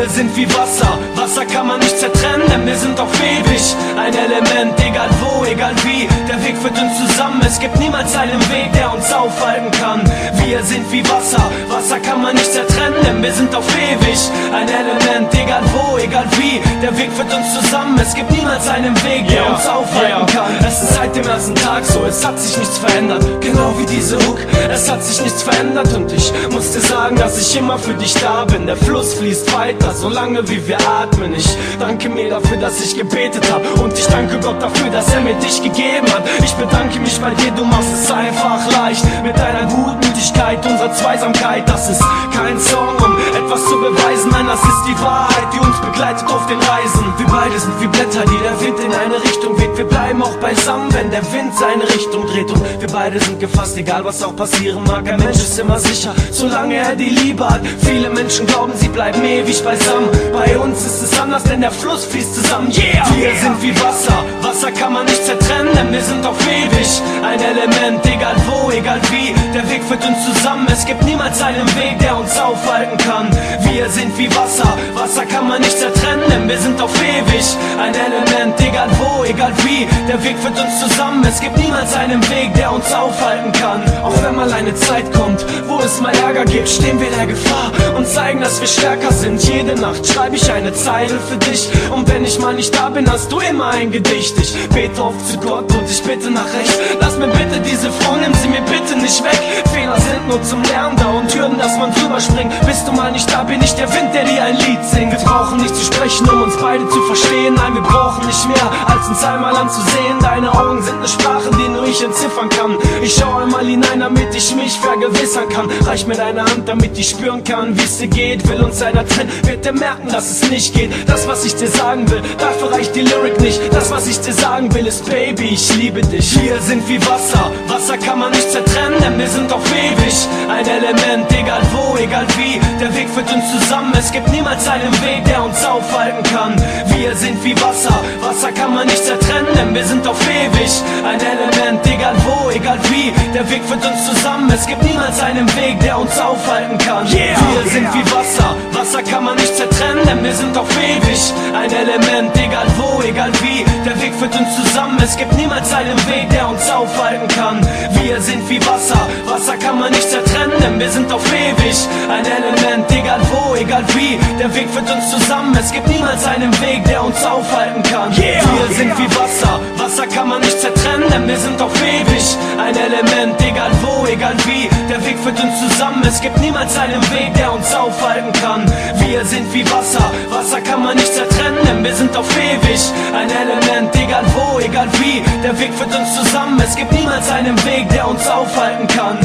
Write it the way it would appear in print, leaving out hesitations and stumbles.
Wir sind wie Wasser, Wasser kann man nicht zertrennen, denn wir sind auf ewig ein Element, egal wo, egal wie, der Weg führt uns zusammen, es gibt niemals einen Weg, der uns aufhalten kann. Wir sind wie Wasser, Wasser kann man nicht zertrennen, denn wir sind auf ewig ein Element, egal wo, egal wie, der Weg führt uns zusammen, es gibt niemals einen Weg, der uns aufhalten kann. Es ist seit dem ersten Tag so, es hat sich nichts verändert, genau wie diese Hook, es hat sich nichts verändert und ich muss dir sagen, dass ich immer für dich da bin. Der Fluss fließt weiter, solange wie wir atmen. Ich danke mir dafür, dass ich gebetet habe und ich danke Gott dafür, dass er mir dich gegeben hat. Ich bedanke mich bei dir, du machst es einfach leicht mit deiner Gutmütigkeit, unserer Zweisamkeit. Das ist kein Song, um etwas zu beweisen, nein, das ist die Wahrheit, die uns begleitet auf den Reisen. Wir beide sind wie Blätter, die der Wind in eine Richtung weht. Wir bleiben auch beisammen, wenn der Wind seine Richtung dreht. Und wir beide sind gefasst, egal was auch passieren mag. Ein Mensch ist immer sicher, solange er die Liebe hat. Viele Menschen glauben, sie bleiben ewig beisammen. Bei uns ist es anders, denn der Fluss fließt zusammen. Yeah! Wir sind wie Wasser, Wasser kann man nicht zertrennen, denn wir sind auf ewig ein Element, egal wo, egal wie, der Weg führt uns zusammen. Es gibt niemals einen Weg, der uns aufhalten kann. Wir sind wie Wasser, Wasser kann man nicht zertrennen, denn wir sind auf ewig ein Element, egal wo, egal wie, der Weg führt uns zusammen. Es gibt niemals einen Weg, der uns aufhalten kann. Auch wenn mal eine Zeit kommt, wo es mal Ärger gibt, stehen wir der Gefahr und zeigen, dass wir stärker sind. Jede Nacht schreibe ich eine Zeile für dich und wenn ich mal nicht da bin, hast du immer ein Gedicht. Ich bete oft zu Gott und ich bitte nach Recht. Lass mir bitte diese Frau, nimm sie mir bitte nicht weg. Fehler sind nur zum Lernen da und Hürden, dass man drüber springt. Bist du mal nicht da, bin ich der Wind, der dir ein Lied singt. Wir brauchen nicht zu sprechen, um uns beide zu verstehen. Nein, wir brauchen nicht mehr, als uns einmal anzusehen. Deine Augen sind eine Sprache, die nur ich entziffern kann. Ich schau einmal hinein, damit ich mich vergewissern kann. Reich mir deine Hand, damit ich spüren kann, wie es dir geht. Will uns einer trennen, wird er merken, dass es nicht geht. Das, was ich dir sagen will, dafür reicht die Lyric nicht. Das, was ich dir sagen will, ist Baby, ich liebe dich. Wir sind wie Wasser, Wasser kann man nicht zertrennen, denn wir sind auf ewig ein Element, egal wo, egal wie, der Weg führt uns zusammen. Es gibt niemals einen Weg, der uns aufhalten kann. Wir sind wie Wasser, Wasser kann man nicht zertrennen, denn wir sind auf ewig ein Element, egal wo, egal wie, der Weg führt uns zusammen. Es gibt niemals einen Weg, der uns aufhalten kann. Wir sind wie Wasser, Wasser kann man nicht zertrennen, denn wir sind auf ewig ein Element, egal wo, egal wie, der Weg führt uns zusammen. Es gibt niemals einen Weg, der uns aufhalten kann. Wir sind wie Wasser, Wasser kann man nicht zertrennen, denn wir sind auf ewig ein Element, egal wo, egal wie, der Weg führt uns zusammen. Es gibt niemals einen Weg, der uns aufhalten kann. Wir sind wie Wasser, Wasser kann man nicht zertrennen, denn wir sind auf ewig ein Element, egal wo, egal wie, der Weg führt uns zusammen. Es gibt niemals einen Weg, der uns aufhalten kann. Wir sind wie Wasser, Wasser kann man nicht zertrennen, denn wir sind auf ewig ein Element, egal wo, egal wie, der Weg führt uns zusammen. Es gibt niemals einen Weg, der uns aufhalten kann.